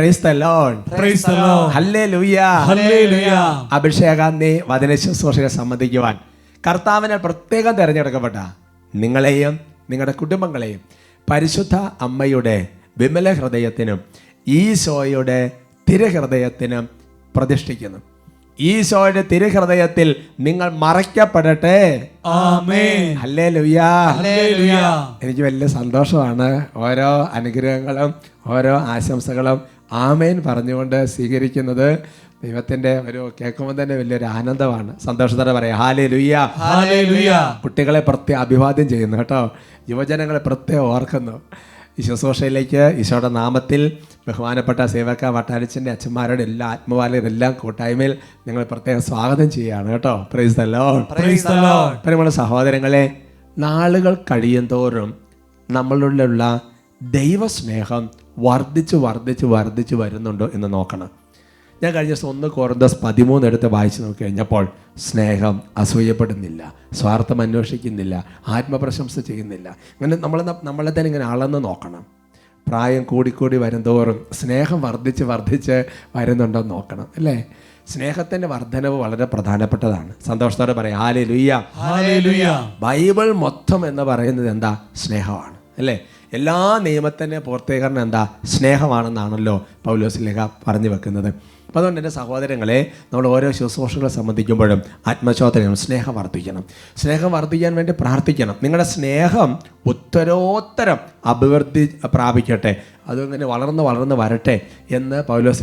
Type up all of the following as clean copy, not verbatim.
Price the Lord. Praise the Lord. Hallelujah. Hallelujah. അഭിഷേകാഗ്നി വചന ശുശ്രൂഷയെ സംബന്ധിക്കുവാൻ കർത്താവിനെ പ്രത്യേകം തിരഞ്ഞെടുക്കപ്പെട്ട നിങ്ങളെയും നിങ്ങളുടെ കുടുംബങ്ങളെയും പരിശുദ്ധ അമ്മയുടെ വിമല ഹൃദയത്തിനും ഈശോയുടെ തിരുഹൃദയത്തിനും പ്രതിഷ്ഠിക്കുന്നു. ഈശോയുടെ തിരുഹൃദയത്തിൽ നിങ്ങൾ മറയ്ക്കപ്പെടട്ടെ. ആമേൻ. ഹല്ലേലൂയ. ഹല്ലേലൂയ. എനിക്ക് വലിയ സന്തോഷമാണ്. ഓരോ അനുഗ്രഹങ്ങളും ഓരോ ആശംസകളും ആമേൻ പറഞ്ഞുകൊണ്ട് സ്വീകരിക്കുന്നത് ദൈവത്തിൻ്റെ ഒരു കേൾക്കുമ്പോൾ തന്നെ വലിയൊരു ആനന്ദമാണ്. സന്തോഷത്തോടെ പറയാം ഹല്ലേലൂയ. ഹല്ലേലൂയ. കുട്ടികളെ പ്രത്യേകം അഭിവാദ്യം ചെയ്യുന്നു കേട്ടോ. യുവജനങ്ങളെ പ്രത്യേകം ഓർക്കുന്നു. ഈ ശുശ്രൂഷയിലേക്ക് ഈശോയുടെ നാമത്തിൽ ബഹുമാനപ്പെട്ട സേവക വട്ടാരിച്ചൻ്റെ അച്ഛന്മാരുടെ എല്ലാ ആത്മവാലികളെല്ലാം കൂട്ടായ്മയിൽ നിങ്ങൾ പ്രത്യേകം സ്വാഗതം ചെയ്യുകയാണ് കേട്ടോ. Price the Lord. Praise the Lord. അപ്പം നമ്മുടെ സഹോദരങ്ങളെ, നാളുകൾ കഴിയുന്തോറും നമ്മളിലുള്ള ദൈവസ്നേഹം വർദ്ധിച്ചു വരുന്നുണ്ടോ എന്ന് നോക്കണം. ഞാൻ കഴിഞ്ഞ ദിവസം 1 കൊരിന്ത്യർ 13 എടുത്ത് വായിച്ച് നോക്കി കഴിഞ്ഞപ്പോൾ സ്നേഹം അസൂയപ്പെടുന്നില്ല, സ്വാർത്ഥം അന്വേഷിക്കുന്നില്ല, ആത്മപ്രശംസ ചെയ്യുന്നില്ല. അങ്ങനെ നമ്മളെ തന്നെ ഇങ്ങനെ അളന്ന് നോക്കണം. പ്രായം കൂടിക്കൂടി വരുന്തോറും സ്നേഹം വർദ്ധിച്ച് വരുന്നുണ്ടോ നോക്കണം അല്ലേ. സ്നേഹത്തിൻ്റെ വർധനവ് വളരെ പ്രധാനപ്പെട്ടതാണ്. സന്തോഷത്തോടെ പറയാം ഹല്ലേലൂയ. ഹല്ലേലൂയ. ബൈബിൾ മൊത്തം എന്ന് പറയുന്നത് എന്താ? സ്നേഹമാണ് അല്ലേ. എല്ലാ നിയമത്തിൻ്റെ പൂർത്തീകരണം എന്താ? സ്നേഹമാണെന്നാണല്ലോ പൗലോസ് ലേഖ പറഞ്ഞു വെക്കുന്നത്. അപ്പോൾ അതുകൊണ്ട് എൻ്റെ സഹോദരങ്ങളെ, നമ്മൾ ഓരോ ശുശ്രൂഷകളെ സംബന്ധിക്കുമ്പോഴും ആത്മശോധനയും സ്നേഹം വർദ്ധിക്കണം. സ്നേഹം വർദ്ധിക്കാൻ വേണ്ടി പ്രാർത്ഥിക്കണം. നിങ്ങളുടെ സ്നേഹം ഉത്തരോത്തരം അഭിവൃദ്ധി പ്രാപിക്കട്ടെ, അതിങ്ങനെ വളർന്ന് വരട്ടെ എന്ന് പൗലോസ്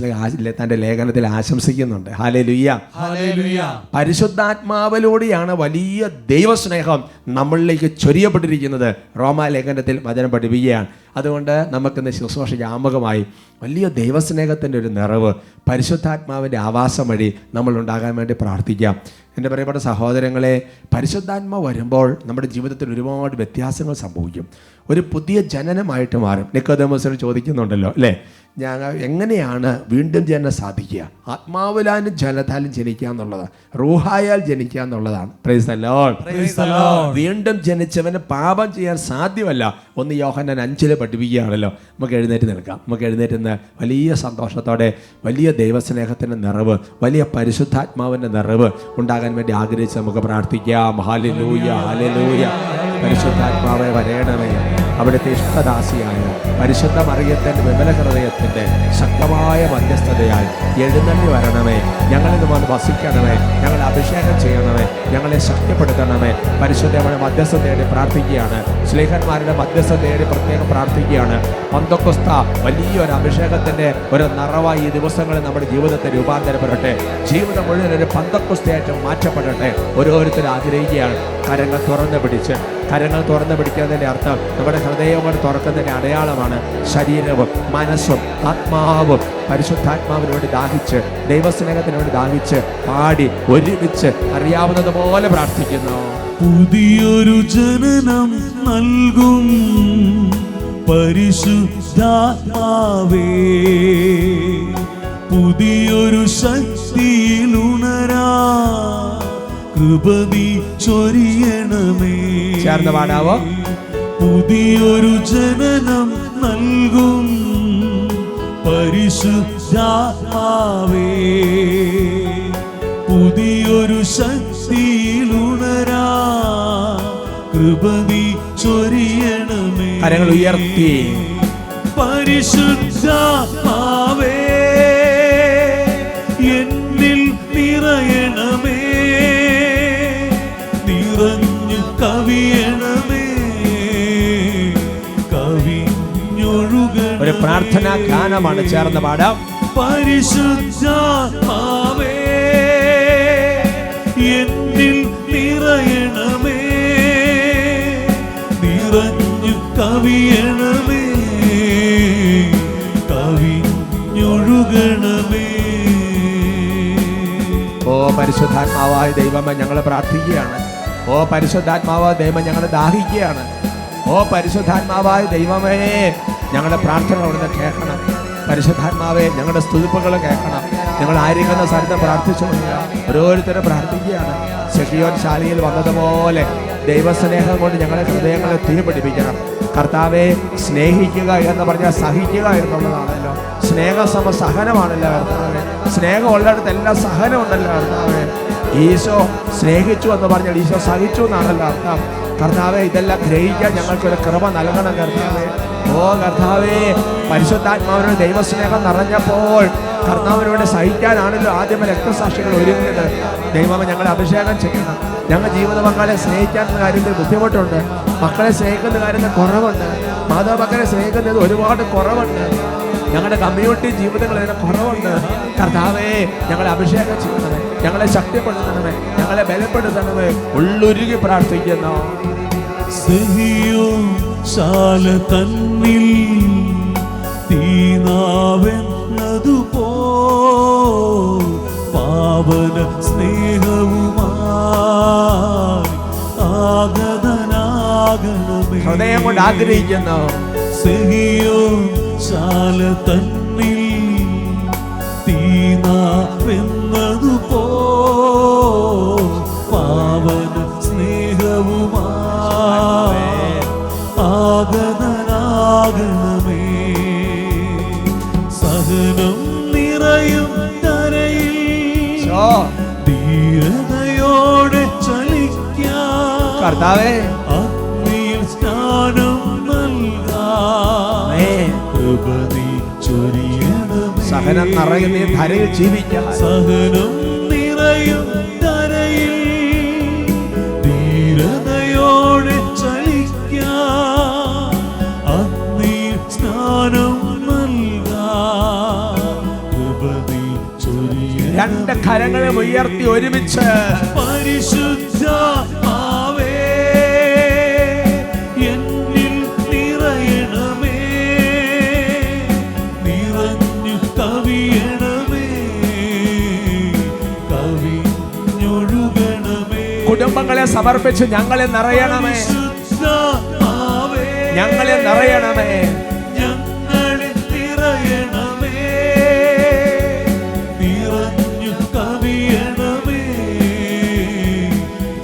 തൻ്റെ ലേഖനത്തിൽ ആശംസിക്കുന്നുണ്ട്. ഹല്ലേലൂയ. ഹല്ലേലൂയ. പരിശുദ്ധാത്മാവിലൂടെയാണ് വലിയ ദൈവസ്നേഹം നമ്മളിലേക്ക് ചൊരിയപ്പെട്ടിരിക്കുന്നത്. റോമാലേഖനത്തിൽ വചനം പഠിപ്പിക്കുകയാണ്. അതുകൊണ്ട് നമുക്കിന്ന് ശുശ്രൂഷയ്ക്ക് ആമുഖമായി വലിയ ദൈവസ്നേഹത്തിൻ്റെ ഒരു നിറവ് പരിശുദ്ധാത്മാവിൻ്റെ ആവാസം വഴി നമ്മളുണ്ടാകാൻ വേണ്ടി പ്രാർത്ഥിക്കാം. എൻ്റെ പ്രിയപ്പെട്ട സഹോദരങ്ങളെ, പരിശുദ്ധാത്മാവ് വരുമ്പോൾ നമ്മുടെ ജീവിതത്തിൽ ഒരുപാട് വ്യത്യാസങ്ങൾ സംഭവിക്കും. ഒരു പുതിയ ജനനമായിട്ട് മാറും. നിക്കോദേമോസിനോട് ചോദിക്കുന്നുണ്ടല്ലോ അല്ലേ, ഞങ്ങൾ എങ്ങനെയാണ് വീണ്ടും ജനനം സാധിക്കുക? ആത്മാവിലാനും ജലത്താലും ജനിക്കുക എന്നുള്ളത്, റൂഹായാൽ ജനിക്കുക എന്നുള്ളതാണ്. Price the Lord. Praise the Lord. വീണ്ടും ജനിച്ചവന് പാപം ചെയ്യാൻ സാധ്യമല്ല. 1 യോഹന്നാൻ 5 പഠിപ്പിക്കുകയാണല്ലോ. നമുക്ക് എഴുന്നേറ്റ് നിൽക്കാം. നമുക്ക് എഴുന്നേറ്റ് നിന്ന് വലിയ സന്തോഷത്തോടെ വലിയ ദൈവസ്നേഹത്തിൻ്റെ നിറവ്, വലിയ പരിശുദ്ധാത്മാവിൻ്റെ നിറവ് ഉണ്ടാകാൻ വേണ്ടി ആഗ്രഹിച്ച് നമുക്ക് പ്രാർത്ഥിക്കാം. ഹല്ലേലൂയ. ഹല്ലേലൂയ. പരിശുദ്ധാത്മാവെ വരേണമേ. അവിടുത്തെ ഇഷ്ടദാസിയായ പരിശുദ്ധ മറിയത്തിൻ്റെ വിമല ഹൃദയത്തിൻ്റെ ശക്തമായ മധ്യസ്ഥതയാൽ എഴുന്നള്ളി വരണമേ. ഞങ്ങളിൽ വന്ന് വസിക്കണമേ. ഞങ്ങളെ അഭിഷേകം ചെയ്യണമേ. ഞങ്ങളെ ശക്തിപ്പെടുത്തണമേ. പരിശുദ്ധയുടെ മധ്യസ്ഥ തേടി പ്രാർത്ഥിക്കുകയാണ്. ശ്ലീഹന്മാരുടെ മധ്യസ്ഥ തേടി പ്രത്യേകം പ്രാർത്ഥിക്കുകയാണ്. പന്തക്കൊസ്ത വലിയൊരു അഭിഷേകത്തിൻ്റെ ഒരു നിറവായി ഈ ദിവസങ്ങളിൽ നമ്മുടെ ജീവിതത്തെ രൂപാന്തരപ്പെടട്ടെ. ജീവിതം മുഴുവൻ ഒരു പന്തക്കൊസ്തയായിട്ട് മാറ്റപ്പെടട്ടെ. ഓരോരുത്തരും ആഗ്രഹിക്കുകയാണ്. കരങ്ങൾ തുറന്ന് പിടിക്കുന്നതിൻ്റെ അർത്ഥം നമ്മുടെ ഹൃദയം കൊണ്ട് തുറക്കുന്നതിൻ്റെ അടയാളമാണ്. ശരീരവും മനസ്സും ആത്മാവും പരിശുദ്ധാത്മാവിന് വേണ്ടി ദാഹിച്ച്, ദൈവസ്നേഹത്തിന് വേണ്ടി ദാഹിച്ച് പാടി ഒരുമിച്ച് അറിയാവുന്നതുപോലെ പ്രാർത്ഥിക്കുന്നു. പുതിയൊരു ജനനം നൽകും പരിശുദ്ധാത്മാവേ, പുതിയൊരു ശക്തിയിലുണരാ കൃപ നീ ചൊരിയണമേ. ചേർന്ന് പാടാവോ? പുതിയൊരു ജനനം നൽകും പരിശുദ്ധാത്മാവേ, പുതിയൊരു ശക്തിയിലുണരാ കൃപ നീ ചൊരിയണമേ. കരങ്ങൾ ഉയർത്തി. പരിശുദ്ധാത്മാവേ എന്നിൽ നിറയണമേ, നിറഞ്ഞു കവിയണമേ, കവിഞ്ഞൊഴുകണമേ. ഒരു പ്രാർത്ഥനാ ഗാനമാണ്. ചേർന്ന് പാടാം. പരിശുദ്ധാത്മാവേ എന്നിൽ നിറയണമേ, നിറഞ്ഞു കവിയണമേ, കവിഞ്ഞൊഴുകണമേ. ഓ പരിശുദ്ധാത്മാവായ ദൈവമേ, ഞങ്ങൾ പ്രാർത്ഥിക്കുകയാണ്. ഓ പരിശുദ്ധാത്മാവായ ദൈവം, ഞങ്ങൾ ദാഹിക്കുകയാണ്. ഓ പരിശുദ്ധാത്മാവായ ദൈവമേ, ഞങ്ങളുടെ പ്രാർത്ഥന അവിടുന്ന് കേൾക്കണം. പരിശുദ്ധാത്മാവേ, ഞങ്ങളുടെ സ്തുതിപ്പുകൾ കേൾക്കണം. ഞങ്ങൾ ആയിരിക്കുന്ന സ്ഥലത്ത് പ്രാർത്ഥിച്ചുകൊണ്ട് ഓരോരുത്തരും പ്രാർത്ഥിക്കുകയാണ്. ശിയോൻ ശാലയിൽ വന്നതുപോലെ ദൈവസ്നേഹം കൊണ്ട് ഞങ്ങളുടെ ഹൃദയങ്ങളെ തീ പിടിപ്പിക്കണം. കർത്താവെ, സ്നേഹിക്കുക എന്ന് പറഞ്ഞാൽ സഹിക്കുക എന്നുള്ളതാണല്ലോ. സ്നേഹസമ സഹനമാണല്ലോ കർത്താവെ. സ്നേഹം ഉള്ളിടത്തെല്ലാം സഹനമുണ്ടല്ലോ കർത്താവെ. ഈശോ സ്നേഹിച്ചു എന്ന് പറഞ്ഞാൽ ഈശോ സഹിച്ചു എന്നാണല്ലോ അർത്ഥം. കർത്താവെ, ഇതെല്ലാം ഗ്രഹിക്കാൻ ഞങ്ങൾക്കൊരു കൃപ നൽകണം കർത്താവെ. ഓ കർത്താവെ, പരിശുദ്ധാത്മാവിനോട് ദൈവസ്നേഹം നിറഞ്ഞപ്പോൾ കർത്താവിനോട് സഹിക്കാനാണല്ലോ ആദ്യമേ രക്തസാക്ഷികൾ ഒരുങ്ങിയത്. ദൈവമേ, ഞങ്ങളെ അഭിഷേകം ചെയ്യണം. ഞങ്ങൾ ജീവിത പങ്കാളെ സ്നേഹിക്കാത്ത കാര്യത്തിൽ ബുദ്ധിമുട്ടുണ്ട്. മക്കളെ സ്നേഹിക്കുന്ന കാര്യത്തിൽ കുറവുണ്ട്. മാതാപിതാക്കളെ സ്നേഹിക്കുന്നത് ഒരുപാട് കുറവുണ്ട്. ഞങ്ങളുടെ കമ്മ്യൂണിറ്റി ജീവിതങ്ങൾ ഇതിന് കുറവുണ്ട്. കർത്താവേ, ഞങ്ങളെ അഭിഷേകം ചെയ്യണമേ, ഞങ്ങളെ ശക്തിപ്പെടുത്തണമേ, ഞങ്ങളെ ബലപ്പെടുത്തണമേ. ഉള്ളുരുകി പ്രാർത്ഥിക്കുന്നു. സഹിയോൻ ശാല തന്നിൽ തീനാവെന്നതുപോ പാവന സ്നേഹവുമായി ആഗതനാകണമേ. ഹൃദയം കൊണ്ട് ആഗ്രഹിക്കുന്നു. സഹിയോൻ ശാല തന്നിൽ തീനാവെന്നതുപോ പാവന സ്നേഹവുമായി ആഗതനാകണമേ. സഹനം നിറയും കരയിൽ ധീരതയോടെ ചലിക്കാം. കർത്താവേ, അഗ്നിയിൽ സ്നാനം നൽകാം. കൃപ നീ ചൊരിയണമേ. സഹനം നിറയുന്ന ധരയിൽ ജീവിക്കാം. സഹനം നിറയും കരയിൽ ധീരതയോടെ ചലിക്കാം. അഗ്നിയിൽ സ്നാനം നൽകാം. കൃപ നീ ചൊരിയണമേ. രണ്ട് കരങ്ങളെ ഉയർത്തി ഒരുമിച്ച് പരിശുദ്ധാത്മാവേ, എന്നിൽ നിറയണമേ. നിറഞ്ഞു കവിയണമേ, കവിഞ്ഞൊഴുകണമേ. കുടുംബങ്ങളെ സമർപ്പിച്ച് ഞങ്ങളെ നിറയണമേ, പരിശുദ്ധാത്മാവേ, ഞങ്ങളെ നിറയണമേ. ഞങ്ങളെ നിറയണമേ. നിറഞ്ഞു കവിയണമേ,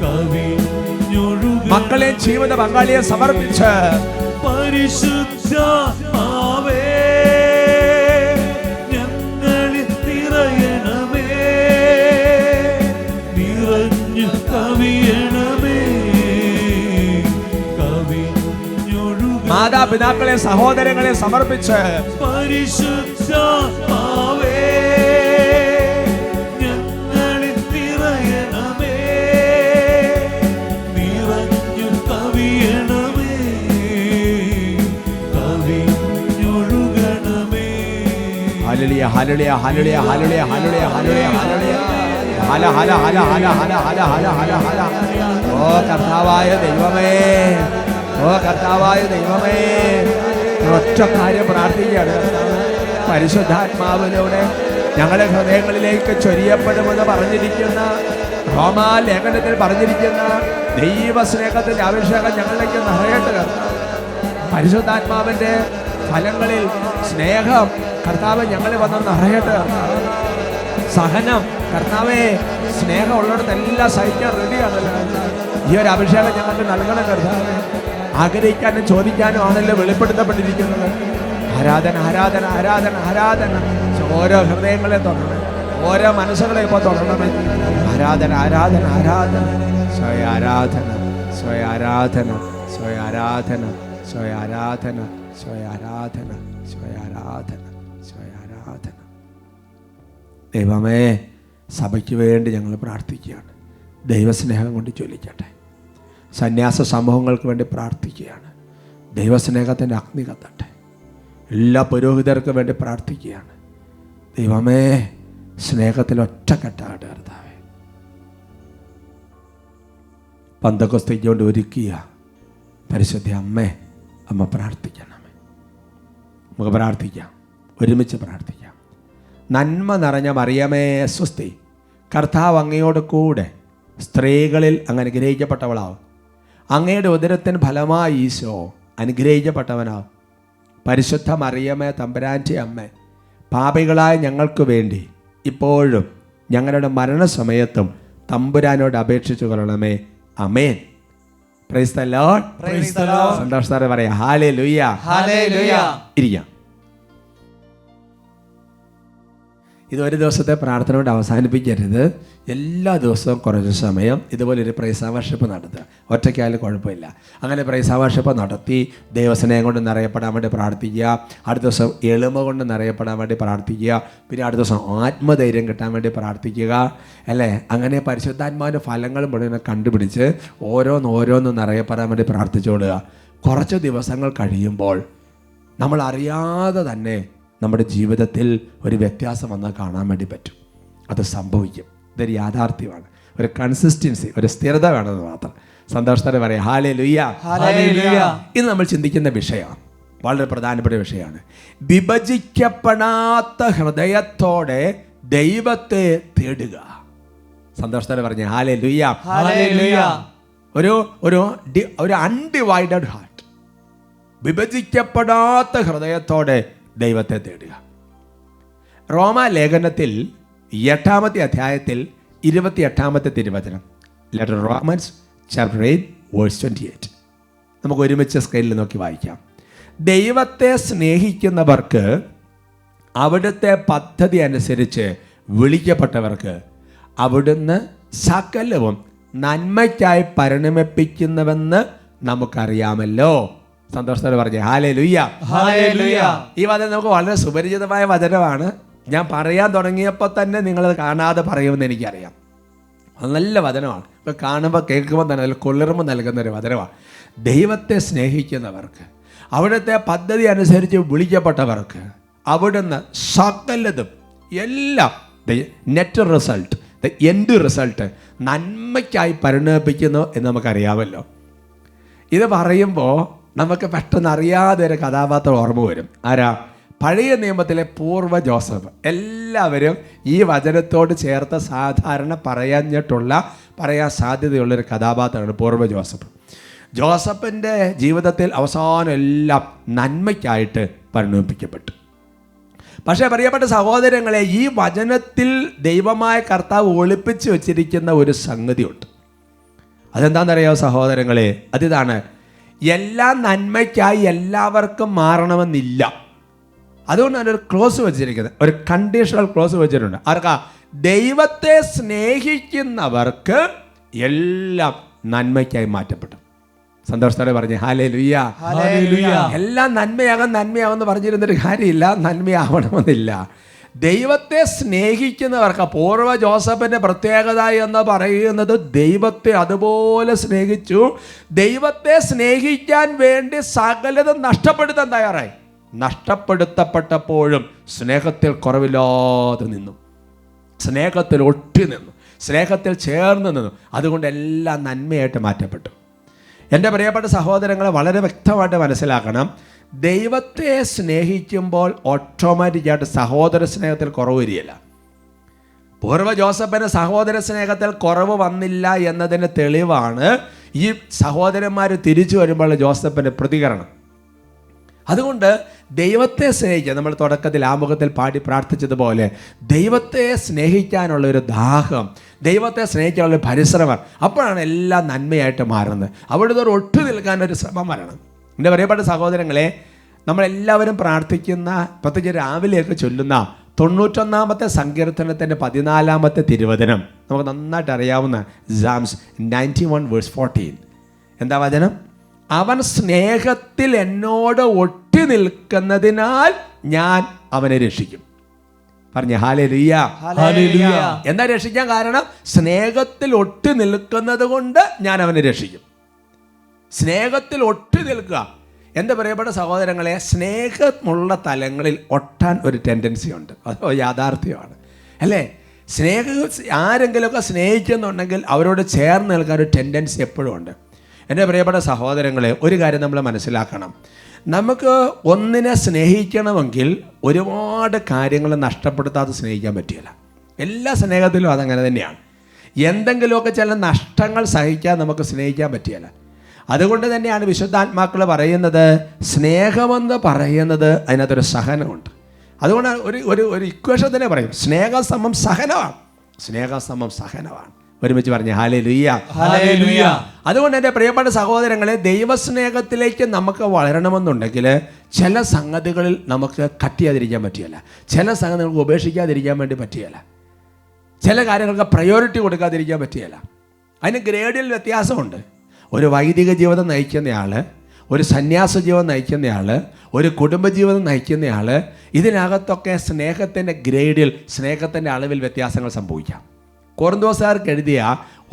കവിഞ്ഞൊഴുകണമേ. മക്കളെ ജീവിത പങ്കാളിയെ സമർപ്പിച്ച് പരിശുദ്ധാത്മാവേ, ഞങ്ങളെ നിറയണമേ. നിറഞ്ഞു കവിയണമേ, കവിഞ്ഞൊഴുകണമേ. മാതാപിതാക്കളെ സഹോദരങ്ങളെ സമർപ്പിച്ച് പരിശുദ്ധാത്മാവേ, ഞങ്ങളെ നിറയണമേ. നിറഞ്ഞു കവിയണമേ, കവിഞ്ഞൊഴുകണമേ. Hallelujah, hallelujah, hallelujah, hallelujah, hallelujah, hallelujah, hallelujah. ഹല ഹല ഹല ഹല ഹല ഹല ഹല ഹല ഹല. ഓ കർത്താവായ ദൈവമേ, ഓ കർത്താവായ ദൈവമേ, ഒറ്റ കാര്യം പ്രാർത്ഥിക്കുകയാണ്. പരിശുദ്ധാത്മാവിലൂടെ ഞങ്ങളുടെ ഹൃദയങ്ങളിലേക്ക് ചൊരിയപ്പെടുമെന്ന് പറഞ്ഞിരിക്കുന്ന റോമാ ലേഖനത്തിൽ പറഞ്ഞിരിക്കുന്ന ദൈവസ്നേഹത്തിന്റെ അഭിഷേകം ഞങ്ങളിലേക്ക് നിറയട്ടെ. പരിശുദ്ധാത്മാവിന്റെ ഫലങ്ങളിൽ സ്നേഹം കർത്താവ് ഞങ്ങളിൽ വന്ന് നിറയട്ടെ. സഹനം കർത്താവെ, സ്നേഹം ഉള്ളിടത്തെല്ലാം സഹിക്കാൻ റെഡിയാണല്ലോ. ഈ ഒരു അഭിഷേകം ഞങ്ങൾക്ക് നൽകണം കർത്താവെ. ആഗ്രഹിക്കാനും ചോദിക്കാനും ആണല്ലോ വെളിപ്പെടുത്തപ്പെട്ടിരിക്കുന്നത്. ആരാധന, ആരാധന, ആരാധന, ആരാധന. ഓരോ ഹൃദയങ്ങളെ തൊടണം, ഓരോ മനസ്സുകളെ ഇപ്പോൾ തൊടണമേ. ആരാധന, ആരാധന, ആരാധന, സ്വയ ആരാധന, സ്വയ ആരാധന, സ്വയ ആരാധന, സ്വയ ആരാധന, സ്വയ ആരാധന, സ്വയ ആരാധന, സ്വയ ആരാധന. ദൈവമേ, സഭയ്ക്ക് വേണ്ടി ഞങ്ങൾ പ്രാർത്ഥിക്കുകയാണ്. ദൈവസ്നേഹം കൊണ്ട് ചൊല്ലിക്കട്ടെ. സന്യാസ സമൂഹങ്ങൾക്ക് വേണ്ടി പ്രാർത്ഥിക്കുകയാണ്. ദൈവസ്നേഹത്തിൻ്റെ അഗ്നി കത്തട്ടെ. എല്ലാ പുരോഹിതർക്കും വേണ്ടി പ്രാർത്ഥിക്കുകയാണ്. ദൈവമേ, സ്നേഹത്തിൽ ഒറ്റക്കെട്ടാകട്ടെ കർത്താവേ. പന്തക്കൊസ്തയ്ക്ക് കൊണ്ട് ഒരുക്കിയ പരിശുദ്ധ അമ്മേ, അമ്മ പ്രാർത്ഥിക്കണമേ. നമുക്ക് പ്രാർത്ഥിക്കാം, ഒരുമിച്ച് പ്രാർത്ഥിക്കാം. നന്മ നിറഞ്ഞ മറിയമേ സ്വസ്തി, കർത്താവ് അങ്ങയോട് കൂടെ സ്ത്രീകളിൽ അങ്ങ് അനുഗ്രഹിക്കപ്പെട്ടവളാവും. അങ്ങയുടെ ഉദരത്തിന് ഫലമായി ഈശോ അനുഗ്രഹിക്കപ്പെട്ടവനാവും. പരിശുദ്ധ മറിയമേ തമ്പുരാൻ്റെ അമ്മ, പാപികളായ ഞങ്ങൾക്ക് വേണ്ടി ഇപ്പോഴും ഞങ്ങളുടെ മരണസമയത്തും തമ്പുരാനോട് അപേക്ഷിച്ചു കൊള്ളണമേ. Amen. Praise the Lord. Praise the Lord. സന്തോഷത്തോടെ പറയാം ഹല്ലേലൂയ. Hallelujah. ഇരിക്കാം. ഇത് ഒരു ദിവസത്തെ പ്രാർത്ഥന കൊണ്ട് അവസാനിപ്പിക്കരുത്. എല്ലാ ദിവസവും കുറച്ച് സമയം ഇതുപോലൊരു പ്രൈസ് വർഷിപ്പ് നടത്തുക. ഒറ്റയ്ക്കായാലും കുഴപ്പമില്ല. അങ്ങനെ പ്രൈസ് വർഷിപ്പ് നടത്തി ദൈവസ്നേഹം കൊണ്ട് നിറയപ്പെടാൻ വേണ്ടി പ്രാർത്ഥിക്കുക. അടുത്ത ദിവസം എളിമ കൊണ്ട് നിറയപ്പെടാൻ വേണ്ടി പ്രാർത്ഥിക്കുക. പിന്നെ അടുത്ത ദിവസം ആത്മധൈര്യം കിട്ടാൻ വേണ്ടി പ്രാർത്ഥിക്കുക, അല്ലേ? അങ്ങനെ പരിശുദ്ധാത്മാവിൻ്റെ ഫലങ്ങൾ മുഴുവൻ കണ്ടുപിടിച്ച് ഓരോന്ന് നിറയപ്പെടാൻ വേണ്ടി പ്രാർത്ഥിച്ചോളുക. കുറച്ച് ദിവസങ്ങൾ കഴിയുമ്പോൾ നമ്മൾ അറിയാതെ തന്നെ നമ്മുടെ ജീവിതത്തിൽ ഒരു വ്യത്യാസം വന്നാൽ കാണാൻ വേണ്ടി പറ്റും. അത് സംഭവിക്കും. ഇതൊരു യാഥാർത്ഥ്യമാണ്. ഒരു കൺസിസ്റ്റൻസി, ഒരു സ്ഥിരത വേണമെന്ന് മാത്രം. സന്തോഷത്തോടെ പറയാം ഹല്ലേലൂയ. Hallelujah. ഇന്ന് നമ്മൾ ചിന്തിക്കുന്ന വിഷയം വളരെ പ്രധാനപ്പെട്ട വിഷയമാണ്. വിഭജിക്കപ്പെടാത്ത ഹൃദയത്തോടെ ദൈവത്തെ തേടുക. സന്തോഷത്തോടെ പറഞ്ഞ ഹല്ലേലൂയ. Hallelujah. ഒരു അൺഡിവൈഡഡ് ഹാർട്ട്, വിഭജിക്കപ്പെടാത്ത ഹൃദയത്തോടെ ദൈവത്തെ തേടുക. റോമാലേഖനത്തിൽ 8-ാമത്തെ അധ്യായത്തിൽ 28-ാമത്തെ തിരുവചനം, ലെറ്റർ റോമൻസ് ചാപ്റ്റർ 8 വേഴ്സ് 28. നമുക്ക് ഒരുമിച്ച് സ്ക്രീനിൽ നോക്കി വായിക്കാം. ദൈവത്തെ സ്നേഹിക്കുന്നവർക്ക് അവിടുത്തെ പദ്ധതി അനുസരിച്ച് വിളിക്കപ്പെട്ടവർക്ക് അവിടുന്ന് സകലവും നന്മയ്ക്കായി പരിണമിപ്പിക്കുന്നുവെന്ന് നമുക്കറിയാമല്ലോ. സന്തോഷത്തോടെ പറഞ്ഞേ ഹല്ലേലൂയ. Hallelujah. ഈ വചനം നമുക്ക് വളരെ സുപരിചിതമായ വചനമാണ്. ഞാൻ പറയാൻ തുടങ്ങിയപ്പോൾ തന്നെ നിങ്ങളത് കാണാതെ പറയുമെന്ന് എനിക്കറിയാം. അത് നല്ല വചനമാണ്. ഇപ്പോൾ കാണുമ്പോൾ കേൾക്കുമ്പോൾ തന്നെ അതിൽ കുളിർമ നൽകുന്നൊരു വചനമാണ്. ദൈവത്തെ സ്നേഹിക്കുന്നവർക്ക്, അവിടുത്തെ പദ്ധതി അനുസരിച്ച് വിളിക്കപ്പെട്ടവർക്ക് അവിടുന്ന് സകലതും എല്ലാം നെറ്റ് റിസൾട്ട്, എൻഡ് റിസൾട്ട് നന്മയ്ക്കായി പരിണമിപ്പിക്കുന്നു എന്ന് നമുക്കറിയാമല്ലോ. ഇത് പറയുമ്പോൾ നമുക്ക് പെട്ടെന്ന് അറിയാതെ ഒരു കഥാപാത്രം ഓർമ്മ വരും. ആരാ? പഴയ നിയമത്തിലെ പൂർവ്വ ജോസഫ്. എല്ലാവരും ഈ വചനത്തോട് ചേർത്ത് സാധാരണ പറയാൻ സാധ്യതയുള്ളൊരു കഥാപാത്രമാണ് പൂർവ്വ ജോസഫ്. ജോസഫിൻ്റെ ജീവിതത്തിൽ അവസാനം എല്ലാം നന്മയ്ക്കായിട്ട് പരിണമിപ്പിക്കപ്പെട്ടു. പക്ഷേ പ്രിയപ്പെട്ട സഹോദരങ്ങളെ, ഈ വചനത്തിൽ ദൈവമായ കർത്താവ് ഒളിപ്പിച്ച് വച്ചിരിക്കുന്ന ഒരു സംഗതിയുണ്ട്. അതെന്താണെന്നറിയാമോ സഹോദരങ്ങളെ? അതിതാണ്, എല്ലാ നന്മയ്ക്കായി എല്ലാവർക്കും മാറണമെന്നില്ല. അതുകൊണ്ടാണ് ഒരു ക്ലോസ് വെച്ചിരിക്കുന്നത്, ഒരു കണ്ടീഷണൽ ക്ലോസ് വെച്ചിട്ടുണ്ട്. ആർക്കാ? ദൈവത്തെ സ്നേഹിക്കുന്നവർക്ക് എല്ലാം നന്മയ്ക്കായി മാറ്റപ്പെട്ടു. സന്തോഷത്തോടെ പറഞ്ഞേ ഹല്ലേലൂയ. Hallelujah. എല്ലാം നന്മയാകുമെന്ന് പറഞ്ഞിരുന്നൊരു കാര്യമില്ല. നന്മയാവണമെന്നില്ല. ദൈവത്തെ സ്നേഹിക്കുന്നവർക്ക്, പൂർവ്വ ജോസഫിൻ്റെ പ്രത്യേകത എന്ന് പറയുന്നത് ദൈവത്തെ അതുപോലെ സ്നേഹിച്ചു. ദൈവത്തെ സ്നേഹിക്കാൻ വേണ്ടി സകലതും നഷ്ടപ്പെടുത്താൻ തയ്യാറായി. നഷ്ടപ്പെടുത്തപ്പെട്ടപ്പോഴും സ്നേഹത്തിൽ കുറവില്ലാതെ നിന്നു, സ്നേഹത്തിൽ ഒട്ടി നിന്നു, സ്നേഹത്തിൽ ചേർന്ന് നിന്നു. അതുകൊണ്ട് എല്ലാം നന്മയായിട്ട് മാറ്റപ്പെട്ടു. എൻ്റെ പ്രിയപ്പെട്ട സഹോദരങ്ങളെ, വളരെ വ്യക്തമായിട്ട് മനസ്സിലാക്കണം. ദൈവത്തെ സ്നേഹിക്കുമ്പോൾ ഓട്ടോമാറ്റിക്കായിട്ട് സഹോദര സ്നേഹത്തിൽ കുറവ് വരികയില്ല. പൂർവ്വ ജോസഫിന് സഹോദര സ്നേഹത്തിൽ കുറവ് വന്നില്ല എന്നതിന് തെളിവാണ് ഈ സഹോദരന്മാർ തിരിച്ചു വരുമ്പോൾ ജോസഫിൻ്റെ പ്രതികരണം. അതുകൊണ്ട് ദൈവത്തെ സ്നേഹിക്കുക, നമ്മൾ തുടക്കത്തിൽ ആമുഖത്തിൽ പാടി പ്രാർത്ഥിച്ചതുപോലെ ദൈവത്തെ സ്നേഹിക്കാനുള്ളൊരു ദാഹം, ദൈവത്തെ സ്നേഹിക്കാനുള്ള പരിശ്രമം, അപ്പോഴാണ് എല്ലാം നന്മയായിട്ട് മാറുന്നത്. അവിടുന്ന് ഒരു ഒട്ടു നിൽക്കാനൊരു ശ്രമം വരണം. എൻ്റെ പ്രിയപ്പെട്ട സഹോദരങ്ങളെ, നമ്മളെല്ലാവരും പ്രാർത്ഥിക്കുന്ന, പ്രത്യേകിച്ച് രാവിലെയൊക്കെ ചൊല്ലുന്ന 91-ാമത്തെ സങ്കീർത്തനത്തിൻ്റെ 14-ാമത്തെ തിരുവചനം നമുക്ക് നന്നായിട്ട് അറിയാവുന്ന സാംസ് 91 വേഴ്സ് 14. എന്താ വചനം? അവൻ സ്നേഹത്തിൽ എന്നോട് ഒട്ടി നിൽക്കുന്നതിനാൽ ഞാൻ അവനെ രക്ഷിക്കും. പറഞ്ഞ ഹല്ലേലൂയ. Hallelujah. എന്താ രക്ഷിക്കാൻ കാരണം? സ്നേഹത്തിൽ ഒട്ടി നിൽക്കുന്നത് കൊണ്ട് ഞാൻ അവനെ രക്ഷിക്കും. സ്നേഹത്തിൽ ഒട്ടി നിൽക്കുക. എൻ്റെ പ്രിയപ്പെട്ട സഹോദരങ്ങളെ, സ്നേഹമുള്ള തലങ്ങളിൽ ഒട്ടാൻ ഒരു ടെൻഡൻസി ഉണ്ട്. അത് യാഥാർത്ഥ്യമാണ്, അല്ലേ? ആരെങ്കിലുമൊക്കെ സ്നേഹിക്കുന്നുണ്ടെങ്കിൽ അവരോട് ചേർന്ന് നിൽക്കാൻ ഒരു ടെൻഡൻസി എപ്പോഴും ഉണ്ട്. എൻ്റെ പ്രിയപ്പെട്ട സഹോദരങ്ങളെ, ഒരു കാര്യം നമ്മൾ മനസ്സിലാക്കണം. നമുക്ക് ഒന്നിനെ സ്നേഹിക്കണമെങ്കിൽ ഒരുപാട് കാര്യങ്ങൾ നഷ്ടപ്പെടുത്താതെ സ്നേഹിക്കാൻ പറ്റില്ല. എല്ലാ സ്നേഹത്തിലും അതങ്ങനെ തന്നെയാണ്. എന്തെങ്കിലുമൊക്കെ ചില നഷ്ടങ്ങൾ സഹിക്കാൻ നമുക്ക് സ്നേഹിക്കാൻ പറ്റില്ല. അതുകൊണ്ട് തന്നെയാണ് വിശുദ്ധാത്മാക്കൾ പറയുന്നത്, സ്നേഹമെന്ന് പറയുന്നത് അതിനകത്തൊരു സഹനമുണ്ട്. അതുകൊണ്ട് ഒരു ഇക്വേഷൻ തന്നെ പറയും, സ്നേഹം സമം സഹനമാണ്, സ്നേഹം സമം സഹനമാണ്. ഒരുമിച്ച് പറഞ്ഞ് ഹല്ലേലൂയ. ഹല്ലേലൂയ. അതുകൊണ്ട് എൻ്റെ പ്രിയപ്പെട്ട സഹോദരങ്ങളെ, ദൈവസ്നേഹത്തിലേക്ക് നമുക്ക് വളരണമെന്നുണ്ടെങ്കിൽ ചില സംഗതികളിൽ നമുക്ക് കട്ട് ചെയ്യാതിരിക്കാൻ പറ്റുകയില്ല. ചില സംഗതികൾക്ക് ഉപേക്ഷിക്കാതിരിക്കാൻ വേണ്ടി പറ്റുകയില്ല. ചില കാര്യങ്ങൾക്ക് പ്രയോറിറ്റി കൊടുക്കാതിരിക്കാൻ പറ്റുകയില്ല. അതിന് ഗ്രേഡിൽ വ്യത്യാസമുണ്ട്. ഒരു വൈദിക ജീവിതം നയിക്കുന്നയാൾ, ഒരു സന്യാസ ജീവിതം നയിക്കുന്നയാൾ, ഒരു കുടുംബജീവിതം നയിക്കുന്നയാൾ, ഇതിനകത്തൊക്കെ സ്നേഹത്തിൻ്റെ ഗ്രേഡിൽ, സ്നേഹത്തിൻ്റെ അളവിൽ വ്യത്യാസങ്ങൾ സംഭവിക്കാം. കൊറിന്തോസുകാർക്ക് എഴുതിയ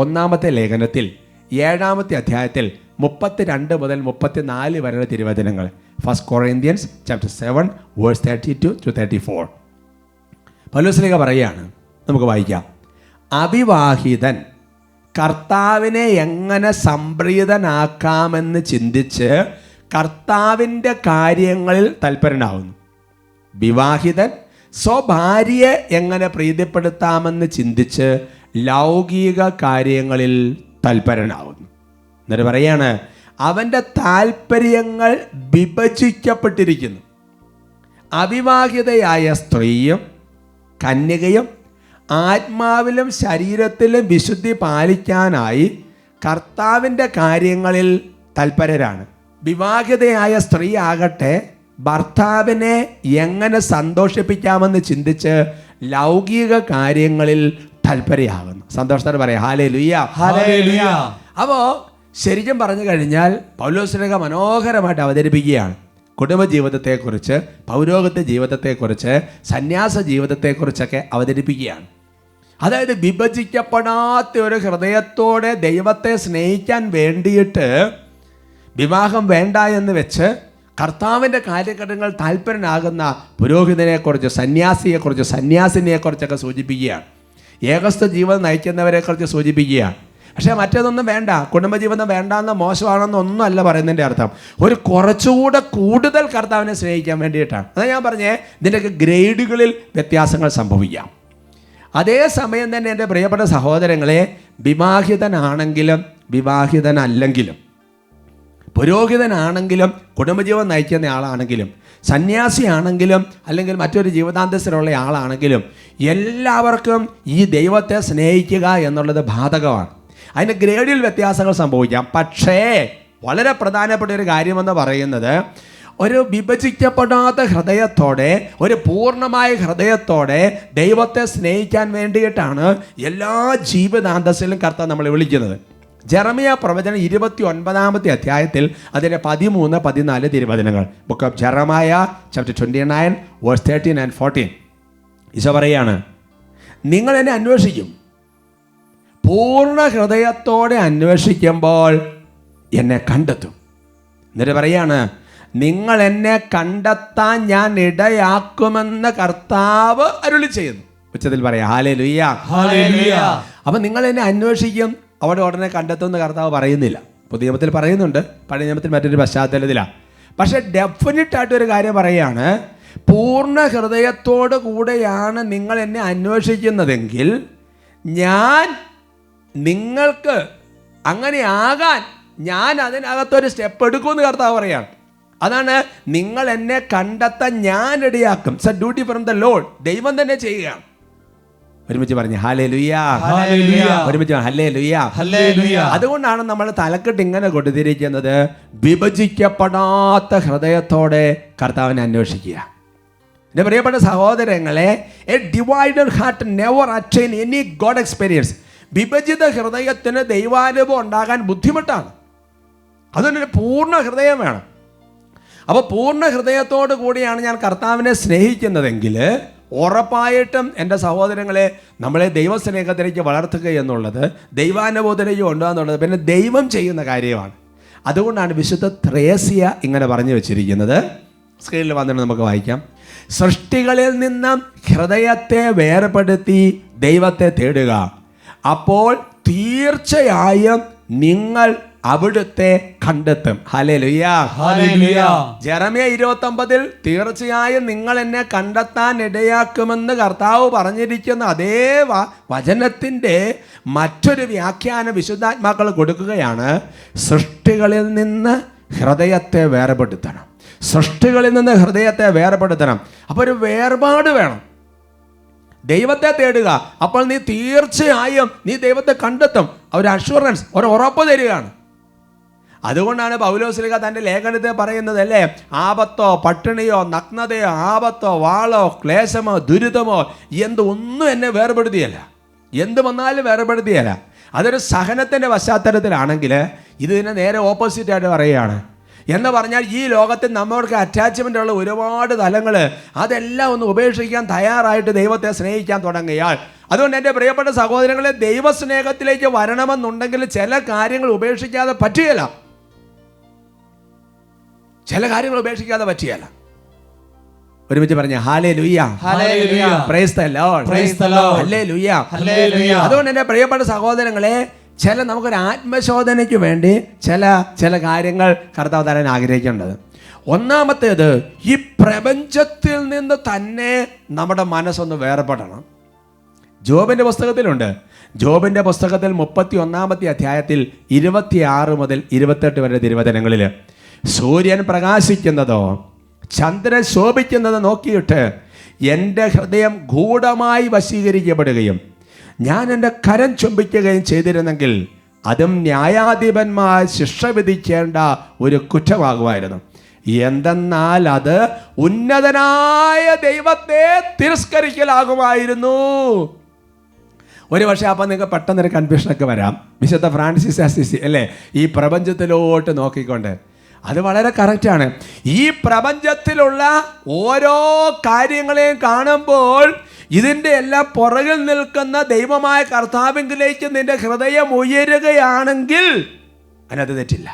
1-ാമത്തെ ലേഖനത്തിൽ 7-ാമത്തെ അധ്യായത്തിൽ 32 മുതൽ 34 വരെയുള്ള തിരുവചനങ്ങൾ, 1 Corinthians chapter 7 verse 32-34. പൗലോസ് പറയുകയാണ്, നമുക്ക് വായിക്കാം. അവിവാഹിതൻ കർത്താവിനെ എങ്ങനെ സംപ്രീതനാക്കാമെന്ന് ചിന്തിച്ച് കർത്താവിൻ്റെ കാര്യങ്ങളിൽ തൽപരനാവുന്നു. വിവാഹിതൻ സ്വഭാര്യയെ എങ്ങനെ പ്രീതിപ്പെടുത്താമെന്ന് ചിന്തിച്ച് ലൗകിക കാര്യങ്ങളിൽ തൽപരനാവുന്നു. എന്നിട്ട് പറയാണ്, അവൻ്റെ താല്പര്യങ്ങൾ വിഭജിക്കപ്പെട്ടിരിക്കുന്നു. അവിവാഹിതയായ സ്ത്രീയും കന്യകയും ആത്മാവിലും ശരീരത്തിലും വിശുദ്ധി പാലിക്കാനായി കർത്താവിൻ്റെ കാര്യങ്ങളിൽ തൽപരരാണ്. വിവാഹിതയായ സ്ത്രീ ആകട്ടെ ഭർത്താവിനെ എങ്ങനെ സന്തോഷിപ്പിക്കാമെന്ന് ചിന്തിച്ച് ലൗകിക കാര്യങ്ങളിൽ തൽപരയാകുന്നു. സന്തോഷത്തോടെ പറയാം ഹല്ലേലൂയ. ഹല്ലേലൂയ. അപ്പോൾ ശരിക്കും പറഞ്ഞു കഴിഞ്ഞാൽ പൗലോസ്ലീഹ മനോഹരമായിട്ട് അവതരിപ്പിക്കുകയാണ് കുടുംബജീവിതത്തെക്കുറിച്ച്, പൗരോഹിത്യ ജീവിതത്തെക്കുറിച്ച്, സന്യാസ ജീവിതത്തെക്കുറിച്ചൊക്കെ അവതരിപ്പിക്കുകയാണ്. അതായത് വിഭജിക്കപ്പെടാത്ത ഒരു ഹൃദയത്തോടെ ദൈവത്തെ സ്നേഹിക്കാൻ വേണ്ടിയിട്ട് വിവാഹം വേണ്ട എന്ന് വെച്ച് കർത്താവിൻ്റെ കാര്യഘട്ടങ്ങൾ താല്പര്യനാകുന്ന പുരോഹിതനെക്കുറിച്ച്, സന്യാസിയെക്കുറിച്ച്, സന്യാസിനിയെക്കുറിച്ചൊക്കെ സൂചിപ്പിക്കുകയാണ്. ഏകസ്ഥ ജീവിതം നയിക്കുന്നവരെക്കുറിച്ച് സൂചിപ്പിക്കുകയാണ്. പക്ഷേ മറ്റേതൊന്നും വേണ്ട, കുടുംബജീവിതം വേണ്ടാന്ന് മോശമാണെന്നൊന്നും അല്ല പറയുന്നതിൻ്റെ അർത്ഥം. ഒരു കുറച്ചുകൂടെ കൂടുതൽ കർത്താവിനെ സ്നേഹിക്കാൻ വേണ്ടിയിട്ടാണ്. അതാ ഞാൻ പറഞ്ഞേ, ഇതിൻ്റെയൊക്കെ ഗ്രേഡുകളിൽ വ്യത്യാസങ്ങൾ സംഭവിക്കാം. അതേസമയം തന്നെ എൻ്റെ പ്രിയപ്പെട്ട സഹോദരങ്ങളെ, വിവാഹിതനാണെങ്കിലും വിവാഹിതനല്ലെങ്കിലും, പുരോഹിതനാണെങ്കിലും കുടുംബജീവൻ നയിക്കുന്ന ആളാണെങ്കിലും, സന്യാസിയാണെങ്കിലും അല്ലെങ്കിൽ മറ്റൊരു ജീവിതാന്തസ്സിലുള്ള ആളാണെങ്കിലും, എല്ലാവർക്കും ഈ ദൈവത്തെ സ്നേഹിക്കുക എന്നുള്ളത് ബാധകമാണ്. അതിന് ഗ്രേഡിൽ വ്യത്യാസങ്ങൾ സംഭവിക്കാം. പക്ഷേ വളരെ പ്രധാനപ്പെട്ട ഒരു കാര്യമെന്ന് പറയുന്നത്, ഒരു വിഭജിക്കപ്പെടാത്ത ഹൃദയത്തോടെ, ഒരു പൂർണ്ണമായ ഹൃദയത്തോടെ ദൈവത്തെ സ്നേഹിക്കാൻ വേണ്ടിയിട്ടാണ് എല്ലാ ജീവിതാന്തസ്സിലും കർത്താവ് നമ്മളെ വിളിക്കുന്നത്. ജെറമിയ പ്രവചനം 29-ാമത്തെ അധ്യായത്തിൽ അതിൻ്റെ 13-14 തിരുവചനങ്ങൾ, book of Jeremiah chapter 29 verse 13 and 14. ഈശോ പറയാണ്, നിങ്ങൾ എന്നെ അന്വേഷിക്കും, പൂർണ്ണ ഹൃദയത്തോടെ അന്വേഷിക്കുമ്പോൾ എന്നെ കണ്ടെത്തും. എന്നിട്ട് പറയാണ്, നിങ്ങൾ എന്നെ കണ്ടെത്താൻ ഞാൻ ഇടയാക്കുമെന്ന് കർത്താവ് അരുളി ചെയ്യുന്നു. ഉച്ചത്തിൽ പറയാം ഹല്ലേലൂയ. ഹല്ലേലൂയ. അപ്പം നിങ്ങൾ എന്നെ അന്വേഷിക്കും, അവിടെ ഉടനെ കണ്ടെത്തുമെന്ന് കർത്താവ് പറയുന്നില്ല. പുതിയ നിയമത്തിൽ പറയുന്നുണ്ട്, പഴയ നിയമത്തിൽ മറ്റൊരു പശ്ചാത്തലത്തിലാണ്. പക്ഷേ ഡെഫിനറ്റായിട്ടൊരു കാര്യം പറയുകയാണ്, പൂർണ്ണ ഹൃദയത്തോടു കൂടെയാണ് നിങ്ങൾ എന്നെ അന്വേഷിക്കുന്നതെങ്കിൽ ഞാൻ നിങ്ങൾക്ക് അങ്ങനെ ആകാൻ ഞാൻ അതിനകത്തൊരു സ്റ്റെപ്പ് എടുക്കുമെന്ന് കർത്താവ് പറയാണ്. അതാണ്, നിങ്ങൾ എന്നെ കണ്ടെത്താൻ ഞാൻ ഇടയാക്കും. It's A duty from the Lord. ദൈവം തന്നെ ചെയ്യുകയാണ്. ഒരുമിച്ച് പറഞ്ഞു ഹല്ലേലൂയ. ഹല്ലേലൂയ. ഒരുമിച്ച് ഹല്ലേലൂയ. ഹല്ലേലൂയ. അതുകൊണ്ടാണ് നമ്മൾ തലക്കെട്ട് ഇങ്ങനെ കൊടുത്തിരിക്കുന്നത്, വിഭജിക്കപ്പെടാത്ത ഹൃദയത്തോടെ കർത്താവിനെ അന്വേഷിക്കുക. എൻ്റെ പ്രിയപ്പെട്ട സഹോദരങ്ങളെ, a divided heart never attain any God experience. വിഭജിത ഹൃദയത്തിന് ദൈവാനുഭവം ഉണ്ടാകാൻ ബുദ്ധിമുട്ടാണ്. അതുകൊണ്ട് പൂർണ്ണ ഹൃദയം വേണം. അപ്പോൾ പൂർണ്ണ ഹൃദയത്തോടു കൂടിയാണ് ഞാൻ കർത്താവിനെ സ്നേഹിക്കുന്നതെങ്കിൽ ഉറപ്പായിട്ടും എൻ്റെ സഹോദരങ്ങളെ, നമ്മളെ ദൈവസ്നേഹത്തിലേക്ക് വളർത്തുക എന്നുള്ളത്, ദൈവാനുഭവത്തിലേക്ക് കൊണ്ടുപോകുക എന്നുള്ളത് പിന്നെ ദൈവം ചെയ്യുന്ന കാര്യമാണ്. അതുകൊണ്ടാണ് വിശുദ്ധ ത്രേസ്യ ഇങ്ങനെ പറഞ്ഞു വെച്ചിരിക്കുന്നത്. സ്ക്രീനിൽ വന്നിട്ട് നമുക്ക് വായിക്കാം. സൃഷ്ടികളിൽ നിന്ന് ഹൃദയത്തെ വേർപെടുത്തി ദൈവത്തെ തേടുക, അപ്പോൾ തീർച്ചയായും നിങ്ങൾ അവിടുത്തെ കണ്ടെത്തും. ഹല്ലേലൂയ. ഹല്ലേലൂയ. ജെറമ്യ 29 തീർച്ചയായും നിങ്ങൾ എന്നെ കണ്ടെത്താൻ ഇടയാക്കുമെന്ന് കർത്താവ് പറഞ്ഞിരിക്കുന്ന അതേ വചനത്തിൻ്റെ മറ്റൊരു വ്യാഖ്യാനം വിശുദ്ധാത്മാക്കൾ കൊടുക്കുകയാണ്. സൃഷ്ടികളിൽ നിന്ന് ഹൃദയത്തെ വേർപെടുത്തണം. സൃഷ്ടികളിൽ നിന്ന് ഹൃദയത്തെ വേർപെടുത്തണം. അപ്പോൾ ഒരു വേർപാട് വേണം. ദൈവത്തെ തേടുക. അപ്പോൾ നീ തീർച്ചയായും നീ ദൈവത്തെ കണ്ടെത്തും. ഒരു അഷുറൻസ്, ഒരു ഉറപ്പ് തരികയാണ്. അതുകൊണ്ടാണ് പൗലോസ്ലീഹ തൻ്റെ ലേഖനത്തെ പറയുന്നത് അല്ലേ, ആപത്തോ പട്ടിണിയോ നഗ്നതയോ ആപത്തോ വാളോ ക്ലേശമോ ദുരിതമോ ഒന്നും എന്നെ വേർപെടുത്തിയല്ല. എന്ത് വന്നാലും വേർപെടുത്തിയല്ല. അതൊരു സഹനത്തിൻ്റെ പശ്ചാത്തലത്തിലാണെങ്കിൽ ഇതിനെ നേരെ ഓപ്പോസിറ്റായിട്ട് പറയുകയാണ്. എന്ന് പറഞ്ഞാൽ ഈ ലോകത്തിൽ നമ്മൾക്ക് അറ്റാച്ച്മെൻ്റ് ഉള്ള ഒരുപാട് തലങ്ങൾ, അതെല്ലാം ഒന്ന് ഉപേക്ഷിക്കാൻ തയ്യാറായിട്ട് ദൈവത്തെ സ്നേഹിക്കാൻ തുടങ്ങിയാൽ, അതുകൊണ്ട് എൻ്റെ പ്രിയപ്പെട്ട സഹോദരങ്ങളെ, ദൈവസ്നേഹത്തിലേക്ക് വരണമെന്നുണ്ടെങ്കിൽ ചില കാര്യങ്ങൾ ഉപേക്ഷിക്കാതെ പറ്റുകയില്ല. ചില കാര്യങ്ങൾ ഉപേക്ഷിക്കാതെ പറ്റുകയില്ല. ഒരുമിച്ച് പറഞ്ഞ hallelujah, hallelujah, price the Lord, praise the Lord, hallelujah, hallelujah. അതുകൊണ്ട് എൻ്റെ പ്രിയപ്പെട്ട സഹോദരങ്ങളെ, നമുക്കൊരു ആത്മശോധനയ്ക്ക് വേണ്ടി ചില കാര്യങ്ങൾ കർത്താവ് തരാൻ ആഗ്രഹിക്കേണ്ടത്. ഒന്നാമത്തേത്, ഈ പ്രപഞ്ചത്തിൽ നിന്ന് തന്നെ നമ്മുടെ മനസ്സൊന്ന് വേർപെടണം. ജോബിൻ്റെ പുസ്തകത്തിലുണ്ട്. ജോബിൻ്റെ പുസ്തകത്തിൽ 31-ാമത്തെ അധ്യായത്തിൽ 26 മുതൽ 28 വരെ തിരുവചനങ്ങളിൽ, സൂര്യൻ പ്രകാശിക്കുന്നതോ ചന്ദ്രൻ ശോഭിക്കുന്നത് നോക്കിയിട്ട് എൻ്റെ ഹൃദയം ഗൂഢമായി വശീകരിക്കപ്പെടുകയും ഞാൻ എൻ്റെ കരം ചുംബിക്കുകയും ചെയ്തിരുന്നെങ്കിൽ അതും ന്യായാധിപന്മാർ ശിക്ഷ വിധിക്കേണ്ട ഒരു കുറ്റമാകുമായിരുന്നു. എന്തെന്നാൽ അത് ഉന്നതനായ ദൈവത്തെ തിരസ്കരിക്കലാകുമായിരുന്നു. ഒരു പക്ഷേ അപ്പം നിങ്ങൾക്ക് പെട്ടെന്നൊരു കൺഫ്യൂഷനൊക്കെ വരാം. വിശുദ്ധ ഫ്രാൻസിസ് അസിസി അല്ലേ, ഈ പ്രപഞ്ചത്തിലോട്ട് നോക്കിക്കൊണ്ട്, അത് വളരെ കറക്റ്റാണ്. ഈ പ്രപഞ്ചത്തിലുള്ള ഓരോ കാര്യങ്ങളെയും കാണുമ്പോൾ ഇതിൻ്റെ എല്ലാം പുറകിൽ നിൽക്കുന്ന ദൈവമായ കർത്താവിലേക്ക് നിന്റെ ഹൃദയം ഉയരുകയാണെങ്കിൽ അതിനകത്ത് തെറ്റില്ല.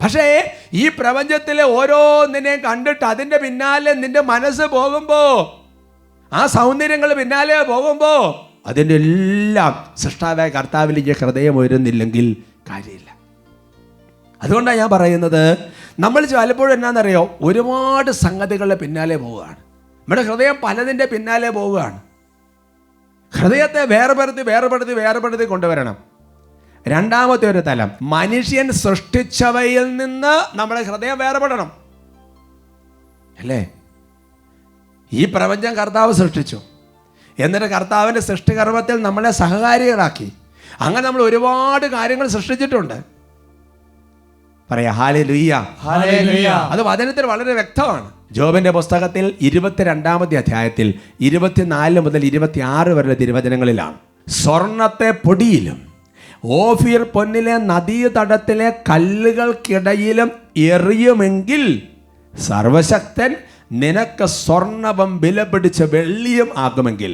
പക്ഷേ ഈ പ്രപഞ്ചത്തിലെ ഓരോന്നിനെയും കണ്ടിട്ട് അതിൻ്റെ പിന്നാലെ നിന്റെ മനസ്സ് പോകുമ്പോൾ, ആ സൗന്ദര്യങ്ങൾ പിന്നാലെ പോകുമ്പോൾ, അതിൻ്റെ എല്ലാം സൃഷ്ടാവായ കർത്താവിലേക്ക് ഹൃദയം ഉയരുന്നില്ലെങ്കിൽ കാര്യമില്ല. അതുകൊണ്ടാണ് ഞാൻ പറയുന്നത്, നമ്മൾ പലപ്പോഴും എന്നാണെന്നറിയോ, ഒരുപാട് സംഗതികളുടെ പിന്നാലെ പോവുകയാണ്. നമ്മുടെ ഹൃദയം പലതിൻ്റെ പിന്നാലെ പോവുകയാണ്. ഹൃദയത്തെ വേർപെടുത്തി കൊണ്ടുവരണം. രണ്ടാമത്തെ ഒരു തലം, മനുഷ്യൻ സൃഷ്ടിച്ചവയിൽ നിന്ന് നമ്മുടെ ഹൃദയം വേർപെടണം അല്ലേ. ഈ പ്രപഞ്ചം കർത്താവ് സൃഷ്ടിച്ചു. എന്നിട്ട് കർത്താവിൻ്റെ സൃഷ്ടികർമ്മത്തിൽ നമ്മളെ സഹകാരികളാക്കി. അങ്ങനെ നമ്മൾ ഒരുപാട് കാര്യങ്ങൾ സൃഷ്ടിച്ചിട്ടുണ്ട്. പറയാ ഹല്ലേലൂയ, ഹല്ലേലൂയ. അത് വചനത്തിൽ വളരെ വ്യക്തമാണ്. ജോബിന്റെ പുസ്തകത്തിൽ 22-ാമത്തെ അധ്യായത്തിൽ 24 മുതൽ 26 വരെ തിരുവചനങ്ങളിലാണ്, സ്വർണത്തെ പൊടിയിലും ഓഫീർ പൊന്നിലെ നദീതടത്തിലെ കല്ലുകൾക്കിടയിലും എറിയുമെങ്കിൽ സർവശക്തൻ നിനക്ക് സ്വർണവും വിലപിടിച്ച വെള്ളിയും ആകുമെങ്കിൽ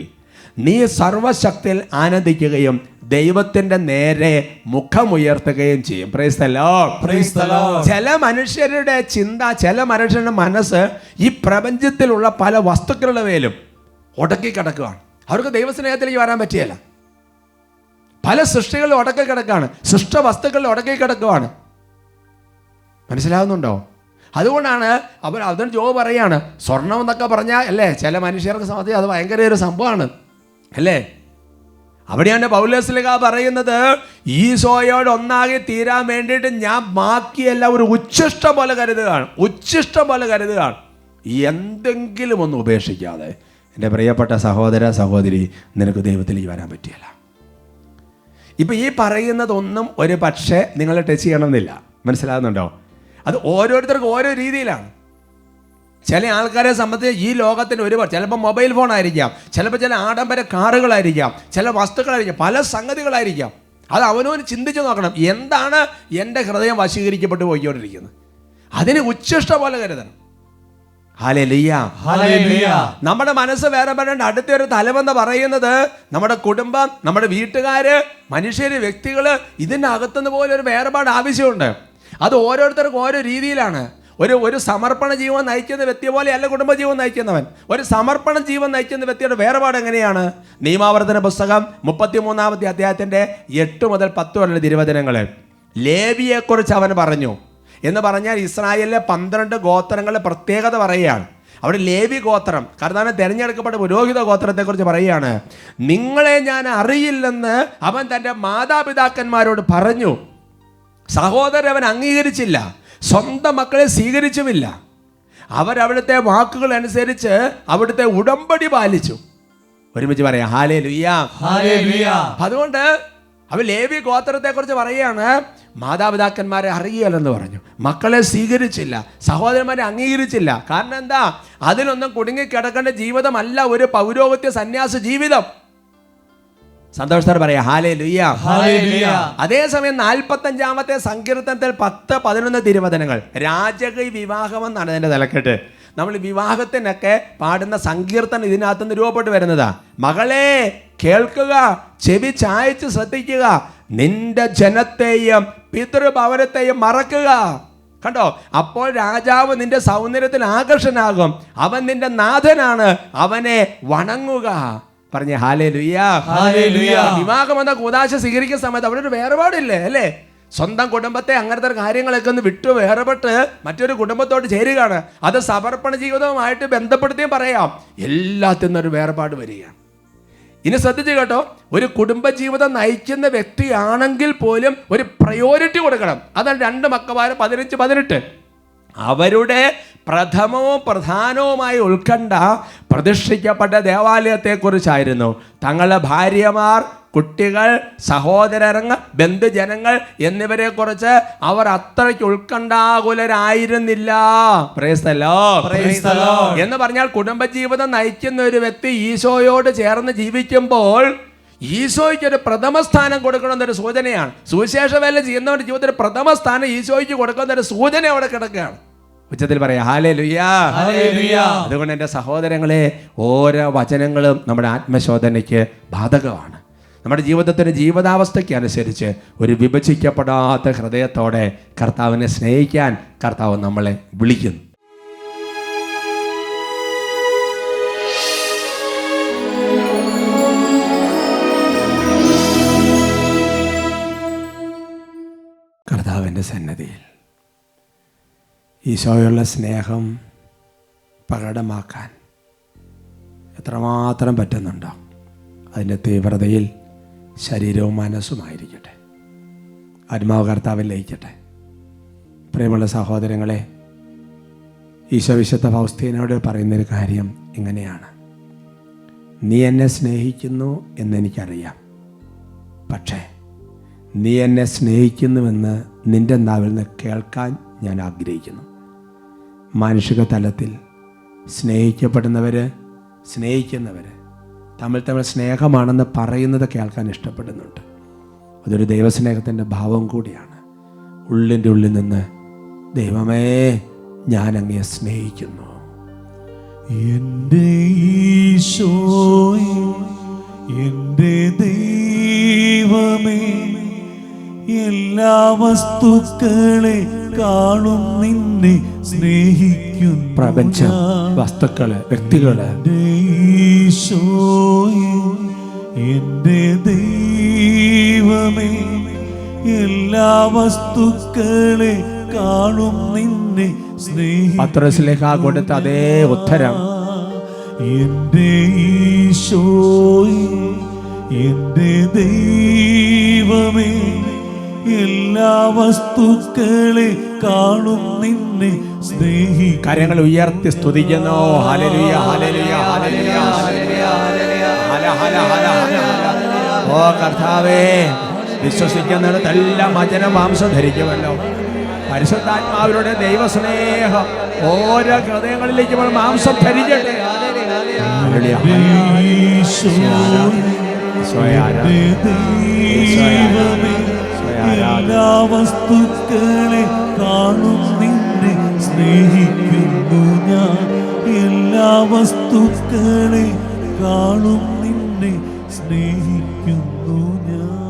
നീ സർവശക്തിയിൽ ആനന്ദിക്കുകയും ദൈവത്തിന്റെ നേരെ മുഖമുയർത്തുകയും ചെയ്യും. Price the Lord, praise the Lord. ചില മനുഷ്യരുടെ ചിന്ത, ചില മനുഷ്യരുടെ മനസ്സ് ഈ പ്രപഞ്ചത്തിലുള്ള പല വസ്തുക്കളുടെ മേലും ഉടക്കി കിടക്കുകയാണ്. അവർക്ക് ദൈവസ്നേഹത്തിലേക്ക് വരാൻ പറ്റിയല്ല. പല സൃഷ്ടികളിൽ ഉടക്കി കിടക്കുകയാണ്, സൃഷ്ട വസ്തുക്കളിൽ ഉടക്കി കിടക്കുകയാണ്. മനസ്സിലാകുന്നുണ്ടോ? അതുകൊണ്ടാണ് അതിന് ജോബ് പറയാണ്, സ്വർണം എന്നൊക്കെ പറഞ്ഞാൽ അല്ലേ, ചില മനുഷ്യർക്ക് സംബന്ധിച്ച് അത് ഭയങ്കര ഒരു സംഭവമാണ് അല്ലേ. അവിടെയാണ് പൗലോസ്ലീഹ പറയുന്നത്, ഈശോയോട് ഒന്നാകെ തീരാൻ വേണ്ടിയിട്ട് ഞാൻ ബാക്കിയെല്ലാം ഒരു ഉച്ഛിഷ്ടം പോലെ കരുതുകയാണ്. എന്തെങ്കിലും ഒന്ന് ഉപേക്ഷിക്കാതെ എൻ്റെ പ്രിയപ്പെട്ട സഹോദര സഹോദരി, നിനക്ക് ദൈവത്തിലേക്ക് വരാൻ പറ്റിയല്ല. ഇപ്പം ഈ പറയുന്നതൊന്നും ഒരു പക്ഷേ നിങ്ങളെ ടച്ച് ചെയ്യണമെന്നില്ല. മനസ്സിലാകുന്നുണ്ടോ? അത് ഓരോരുത്തർക്കും ഓരോ രീതിയിലാണ്. ചില ആൾക്കാരെ സംബന്ധിച്ച് ഈ ലോകത്തിന് ഒരുപാട്, ചിലപ്പോൾ മൊബൈൽ ഫോൺ ആയിരിക്കാം, ചിലപ്പോൾ ചില ആഡംബര കാറുകളായിരിക്കാം, ചില വസ്തുക്കളായിരിക്കാം, പല സംഗതികളായിരിക്കാം. അത് അവനവന് ചിന്തിച്ച് നോക്കണം, എന്താണ് എൻ്റെ ഹൃദയം വശീകരിക്കപ്പെട്ടു പോയിക്കൊണ്ടിരിക്കുന്നത്. അതിന് ഉച്ഛിഷ്ട പോലെ കരുതണം. Hallelujah, hallelujah. നമ്മുടെ മനസ്സ് വേറെ പറയേണ്ട അടുത്തൊരു തലമെന്ന് പറയുന്നത് നമ്മുടെ കുടുംബം, നമ്മുടെ വീട്ടുകാര്, മനുഷ്യര്, വ്യക്തികള്, ഇതിൻ്റെ അകത്തുനിന്ന് പോലെ ഒരു വേർപാട് ആവശ്യമുണ്ട്. അത് ഓരോരുത്തർക്കും ഓരോ രീതിയിലാണ്. ഒരു സമർപ്പണ ജീവൻ നയിക്കുന്ന വ്യക്തി പോലെയല്ല കുടുംബജീവൻ നയിക്കുന്നവൻ. ഒരു സമർപ്പണ ജീവൻ നയിക്കുന്ന വ്യക്തിയുടെ വേർപാട് എങ്ങനെയാണ്? നിയമാവർത്തന പുസ്തകം 33-ാമത്തെ അധ്യായത്തിൻ്റെ 8 മുതൽ 10 വരെ തിരുവചനങ്ങൾ, ലേവിയെക്കുറിച്ച് അവൻ പറഞ്ഞു എന്ന് പറഞ്ഞാൽ ഇസ്രായേലിലെ 12 ഗോത്രങ്ങളുടെ പ്രത്യേകത പറയുകയാണ്. അവിടെ ലേവി ഗോത്രം, കാരണം തിരഞ്ഞെടുക്കപ്പെട്ട പുരോഹിത ഗോത്രത്തെക്കുറിച്ച് പറയുകയാണ്. നിങ്ങളെ ഞാൻ അറിയില്ലെന്ന് അവൻ തൻ്റെ മാതാപിതാക്കന്മാരോട് പറഞ്ഞു. സഹോദരൻ അവൻ അംഗീകരിച്ചില്ല, സ്വന്തം മക്കളെ സ്വീകരിച്ചുമില്ല. അവരവിടുത്തെ വാക്കുകൾ അനുസരിച്ച് അവിടുത്തെ ഉടമ്പടി പാലിച്ചു. ഒരുമിച്ച് പറയാം ഹല്ലേലൂയ. ഹല്ലേലൂയ. അതുകൊണ്ട് അവൻ ലേവി ഗോത്രത്തെ കുറിച്ച് പറയുകയാണ്, മാതാപിതാക്കന്മാരെ അറിയുകയല്ലെന്ന് പറഞ്ഞു, മക്കളെ സ്വീകരിച്ചില്ല, സഹോദരന്മാരെ അംഗീകരിച്ചില്ല. കാരണം എന്താ? അതിലൊന്നും കുടുങ്ങിക്കിടക്കേണ്ട ജീവിതമല്ല ഒരു പൗരോഹിത്യ സന്യാസ ജീവിതം. സന്തോഷത്തോടെ പറയാം ഹല്ലേലൂയ. ഹല്ലേലൂയ. അതേസമയം 45-ാമത്തെ സങ്കീർത്തനത്തിൽ 10-11 തിരുവചനങ്ങൾ രാജകീയ വിവാഹം എന്നാണ് അതിന്റെ തലക്കെട്ട്. നമ്മൾ വിവാഹത്തിനൊക്കെ പാടുന്ന സങ്കീർത്തനം ഇതിനകത്ത് രൂപപ്പെട്ട് വരുന്നതാ. മകളെ കേൾക്കുക, ചെവി ചായച്ച് ശ്രദ്ധിക്കുക, നിന്റെ ജനത്തെയും പിതൃഭവനത്തെയും മറക്കുക. കണ്ടോ? അപ്പോൾ രാജാവ് നിന്റെ സൗന്ദര്യത്തിൽ ആകർഷനാകും, അവൻ നിന്റെ നാഥനാണ്, അവനെ വണങ്ങുക. പറഞ്ഞ ഹല്ലേലൂയ. ഹല്ലേലൂയ. വിവാഹം എന്ന കൂദാശ സ്വീകരിക്കുന്ന സമയത്ത് അവിടെ ഒരു വേർപാടില്ലേ അല്ലേ? സ്വന്തം കുടുംബത്തെ അങ്ങനത്തെ കാര്യങ്ങളൊക്കെ ഒന്ന് വിട്ടു വേർപെട്ട് മറ്റൊരു കുടുംബത്തോട് ചേരുകയാണ്. അത് സമർപ്പണ ജീവിതവുമായിട്ട് ബന്ധപ്പെടുത്തിയും പറയാം. എല്ലാത്തിനും ഒരു വേർപാട് വരികയാണ്. ഇനി ശ്രദ്ധിച്ചു കേട്ടോ, ഒരു കുടുംബജീവിതം നയിക്കുന്ന വ്യക്തിയാണെങ്കിൽ പോലും ഒരു പ്രയോറിറ്റി കൊടുക്കണം. അതാണ് 2 മക്കമാര് 15-18. അവരുടെ പ്രഥമവും പ്രധാനവുമായി ഉത്കണ്ഠ പ്രതിഷ്ഠിക്കപ്പെട്ട ദേവാലയത്തെക്കുറിച്ചായിരുന്നു. തങ്ങളുടെ ഭാര്യമാർ, കുട്ടികൾ, സഹോദരങ്ങൾ, ബന്ധുജനങ്ങൾ എന്നിവരെ കുറിച്ച് അവർ അത്രയ്ക്ക് ഉത്കണ്ഠാകുലരായിരുന്നില്ല. Praise the Lord. Praise the Lord. എന്ന് പറഞ്ഞാൽ കുടുംബജീവിതം നയിക്കുന്ന ഒരു വ്യക്തി ഈശോയോട് ചേർന്ന് ജീവിക്കുമ്പോൾ ഈശോയ്ക്ക് ഒരു പ്രഥമ സ്ഥാനം കൊടുക്കണമെന്നൊരു സൂചനയാണ്. സുവിശേഷ വേല ചെയ്യുന്നവരുടെ ജീവിതത്തിൽ പ്രഥമ സ്ഥാനം ഈശോയ്ക്ക് കൊടുക്കുന്ന ഒരു സൂചന അവിടെ കിടക്കുകയാണ്. ഉച്ചത്തിൽ പറയാം ഹല്ലേലൂയ. ഹല്ലേലൂയ. അതുകൊണ്ട് എൻ്റെ സഹോദരങ്ങളെ, ഓരോ വചനങ്ങളും നമ്മുടെ ആത്മശോധനയ്ക്ക് ബാധകമാണ്. നമ്മുടെ ജീവിതത്തിൻ്റെ ജീവിതാവസ്ഥയ്ക്ക് അനുസരിച്ച് ഒരു വിഭജിക്കപ്പെടാത്ത ഹൃദയത്തോടെ കർത്താവിനെ സ്നേഹിക്കാൻ കർത്താവ് നമ്മളെ വിളിക്കുന്നു. കർത്താവിൻ്റെ സന്നിധിയിൽ ഈശോയുള്ള സ്നേഹം പ്രകടമാക്കാൻ എത്രമാത്രം പറ്റുന്നുണ്ടോ അതിൻ്റെ തീവ്രതയിൽ ശരീരവും മനസ്സുമായിരിക്കട്ടെ. ആത്മാവ് കർത്താവിൽ ലയിക്കട്ടെ. പ്രിയമുള്ള സഹോദരങ്ങളെ, ഈശോ വിശുദ്ധ ഫൗസ്തീനോട് പറയുന്നൊരു കാര്യം ഇങ്ങനെയാണ്: നീ എന്നെ സ്നേഹിക്കുന്നു എന്നെനിക്കറിയാം, പക്ഷേ നീ എന്നെ സ്നേഹിക്കുന്നുവെന്ന് നിൻ്റെ നാവിൽ നിന്ന് കേൾക്കാൻ ഞാൻ ആഗ്രഹിക്കുന്നു. മാനുഷിക തലത്തിൽ സ്നേഹിക്കുന്നവർ തമ്മിൽ സ്നേഹമാണെന്ന് പറയുന്നത് കേൾക്കാൻ ഇഷ്ടപ്പെടുന്നുണ്ട്. അതൊരു ദൈവസ്നേഹത്തിൻ്റെ ഭാവം കൂടിയാണ്. ഉള്ളിൻ്റെ ഉള്ളിൽ നിന്ന് ദൈവമേ ഞാൻ അങ്ങയെ സ്നേഹിക്കുന്നു. എൻ്റെ ഈശോയേ, എൻ്റെ ദൈവമേ, എല്ലാ വസ്തുക്കളെ കാണും നിന്നെ സ്നേഹിക്കുന്നു. പ്രപഞ്ചം, വസ്തുക്കള്, വ്യക്തികള്. എൻ്റെ ഈശോയേ, എൻ്റെ ദൈവമേ, എല്ലാ വസ്തുക്കളെ കാണും നിന്നെ സ്നേഹിക്കുന്നു. പത്രോസിലേക്ക് കൊടുത്ത അതേ ഉത്തരം. എൻ്റെ ഈശോയേ, എൻ്റെ ദൈവമേ, എല്ലാ വസ്തുക്കളെ കാണും നിന്നെ സ്നേഹിക്കുന്നു. കരങ്ങൾ ഉയർത്തി സ്തുതിക്കുന്നു. ഹല്ലേലൂയ, ഹല്ലേലൂയ, ഹല്ലേലൂയ, ഹല്ലേലൂയ, ഹല, ഹല, ഹല, ഹല, ഹല. ഓ കർത്താവേ, വിശ്വസിക്കുന്നിടത്തെല്ലാം വചനം മാംസം ധരിക്കുമല്ലോ. പരിശുദ്ധാത്മാവിലൂടെ ദൈവസ്നേഹം ഓരോ ഹൃദയങ്ങളിലേക്ക് മാംസം ധരിക്കട്ടെ. എല്ലാ വസ്തുക്കളെ കാണും നിന്നെ സ്നേഹിക്കുന്നു ഞാൻ. എല്ലാ വസ്തുക്കളെ കാണും നിന്നെ സ്നേഹിക്കുന്നു ഞാൻ.